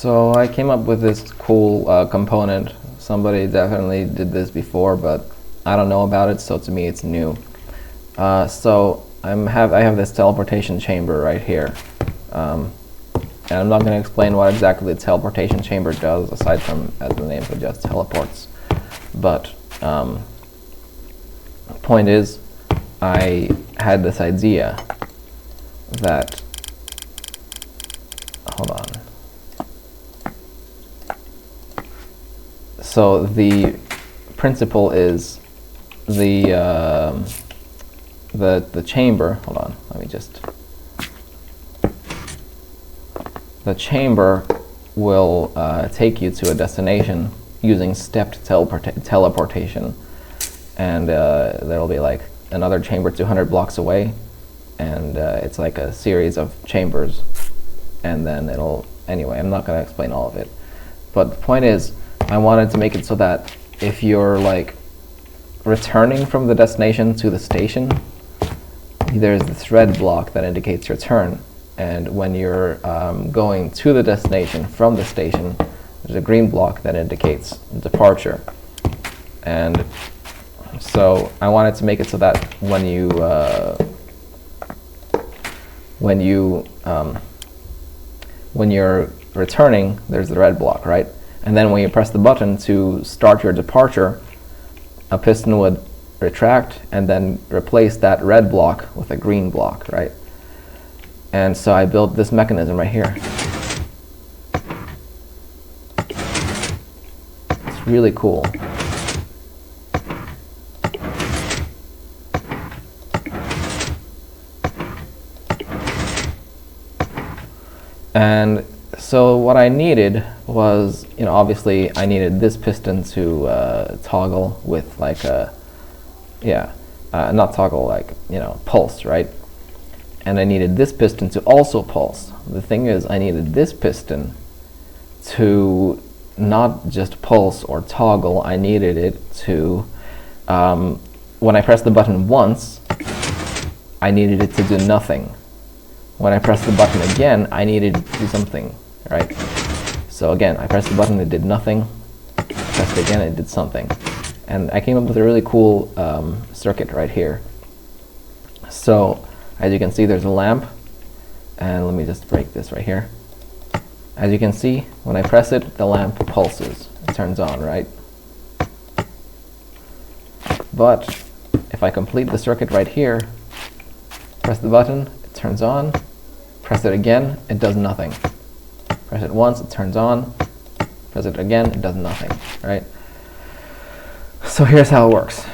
So I came up with this cool component. Somebody definitely did this before, but I don't know about it, so to me it's new. So I have this teleportation chamber right here. And I'm not going to explain what exactly the teleportation chamber does, aside from, as the name suggests, teleports. But the point is, I had this idea that, hold on. So the principle is the chamber. Hold on, let me just. The chamber will take you to a destination using stepped teleportation, and there'll be like another chamber 200 blocks away, and it's like a series of chambers, and then it'll. Anyway, I'm not going to explain all of it, but the point is, I wanted to make it so that if you're like returning from the destination to the station, there's this red block that indicates your turn, and when you're going to the destination from the station, there's a green block that indicates departure. And so I wanted to make it so that when you're returning, there's the red block, right? And then when you press the button to start your departure, a piston would retract and then replace that red block with a green block, right? And so I built this mechanism right here. It's really cool. And so what I needed was, obviously I needed this piston to toggle with like a, not toggle, like, pulse, right? And I needed this piston to also pulse. The thing is, I needed this piston to not just pulse or toggle, I needed it to, when I press the button once, I needed it to do nothing. When I press the button again, I needed it to do something, right? So again, I pressed the button, it did nothing. I pressed it again, it did something. And I came up with a really cool circuit right here. So, as you can see, there's a lamp. And let me just break this right here. As you can see, when I press it, the lamp pulses. It turns on, right? But if I complete the circuit right here, press the button, it turns on. Press it again, it does nothing. Press it once, it turns on. Press it again, it does nothing, right? So here's how it works.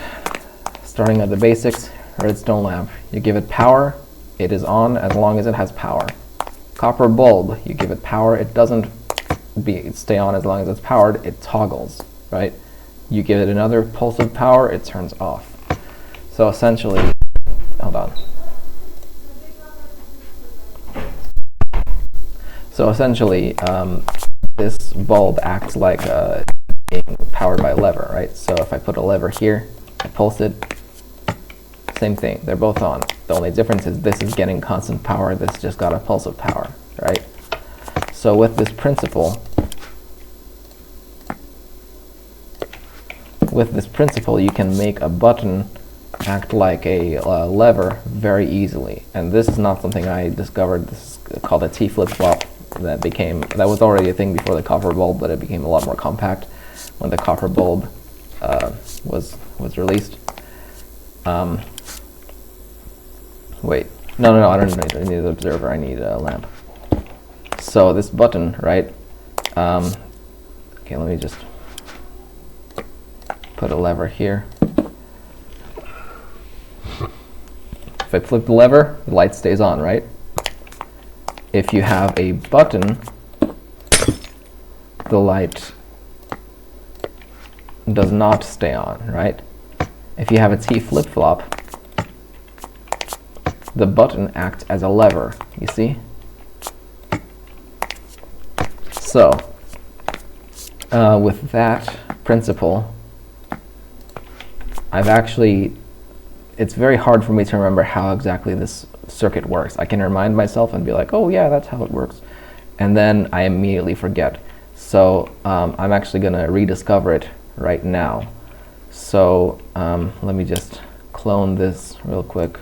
Starting at the basics, redstone lamp. You give it power, it is on as long as it has power. Copper bulb, you give it power, it doesn't stay on as long as it's powered, it toggles, right? You give it another pulse of power, it turns off. So essentially, hold on. So essentially, this bulb acts like being powered by a lever, right? So if I put a lever here, I pulse it, same thing, they're both on. The only difference is this is getting constant power, this just got a pulse of power, right? So with this principle, you can make a button act like a lever very easily. And this is not something I discovered. This is called a T flip-flop. That was already a thing before the copper bulb, but it became a lot more compact when the copper bulb was released. Wait, no, I don't need an observer, I need a lamp. So this button, right? Okay, let me just put a lever here. If I flip the lever, the light stays on, right? If you have a button, the light does not stay on, right? If you have a T flip-flop, the button acts as a lever, you see? So, with that principle, it's very hard for me to remember how exactly this circuit works. I can remind myself and be like, oh yeah, that's how it works. and then I immediately forget. So I'm actually going to rediscover it right now. So let me just clone this real quick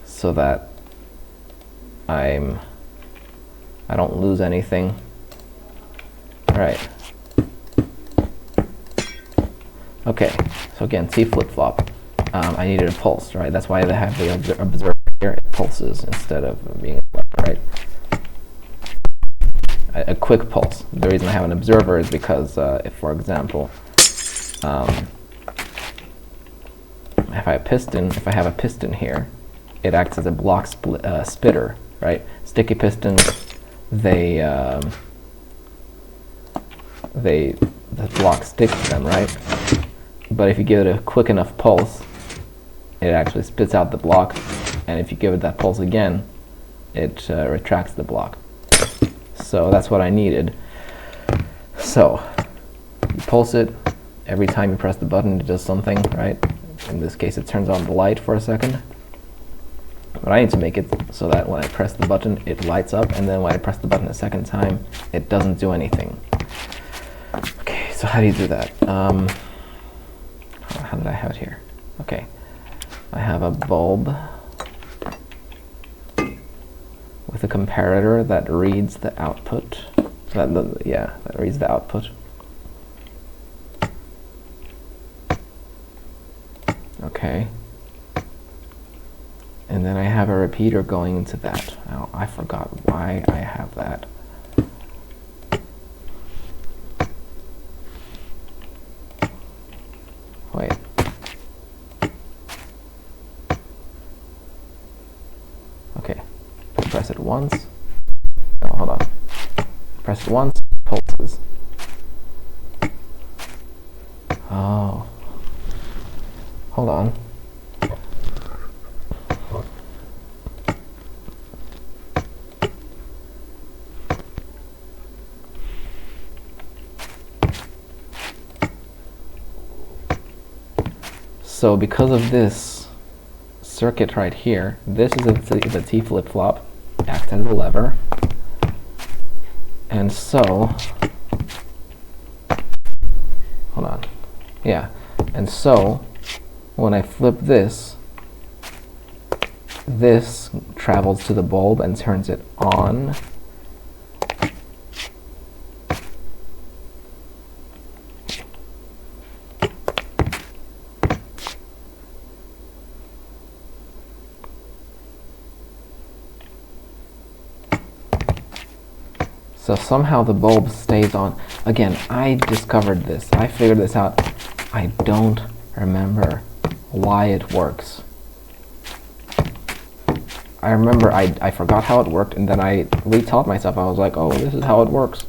so that I don't lose anything. All right. Okay, so again, T flip-flop. I needed a pulse, right? That's why they have the observer here. It pulses instead of being a lever, right? A quick pulse. The reason I have an observer is because if, for example, if I have a piston here, it acts as a block spitter, right? Sticky pistons, the block sticks to them, right? But if you give it a quick enough pulse, it actually spits out the block, and if you give it that pulse again, it retracts the block. So that's what I needed. So you pulse it. Every time you press the button, it does something, right? In this case, it turns on the light for a second. But I need to make it so that when I press the button, it lights up, and then when I press the button a second time, it doesn't do anything. Okay, so how do you do that? How did I have it here? Okay, I have a bulb with a comparator that reads the output. That reads the output. Okay. And then I have a repeater going into that. Oh, I forgot why I have that. Wait. Okay. Press it once. No, hold on. Press it once, pulses. Oh. Hold on. So because of this circuit right here, this is a T flip-flop, acts as a lever, and so, hold on, yeah, and so when I flip this, this travels to the bulb and turns it on. So somehow the bulb stays on. Again, I discovered this. I figured this out. I don't remember why it works. I remember I forgot how it worked, and then I retaught myself. I was like, oh, this is how it works.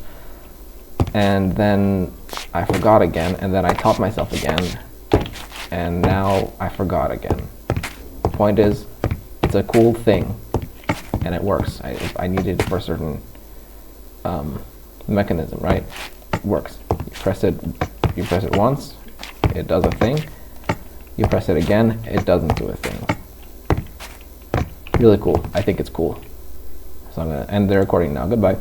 And then I forgot again, and then I taught myself again, and now I forgot again. Point is, it's a cool thing, and it works. I needed it for a certain mechanism, right? It works. You press it once, it does a thing. You press it again, it doesn't do a thing. Really cool. I think it's cool. So I'm gonna end the recording now. Goodbye.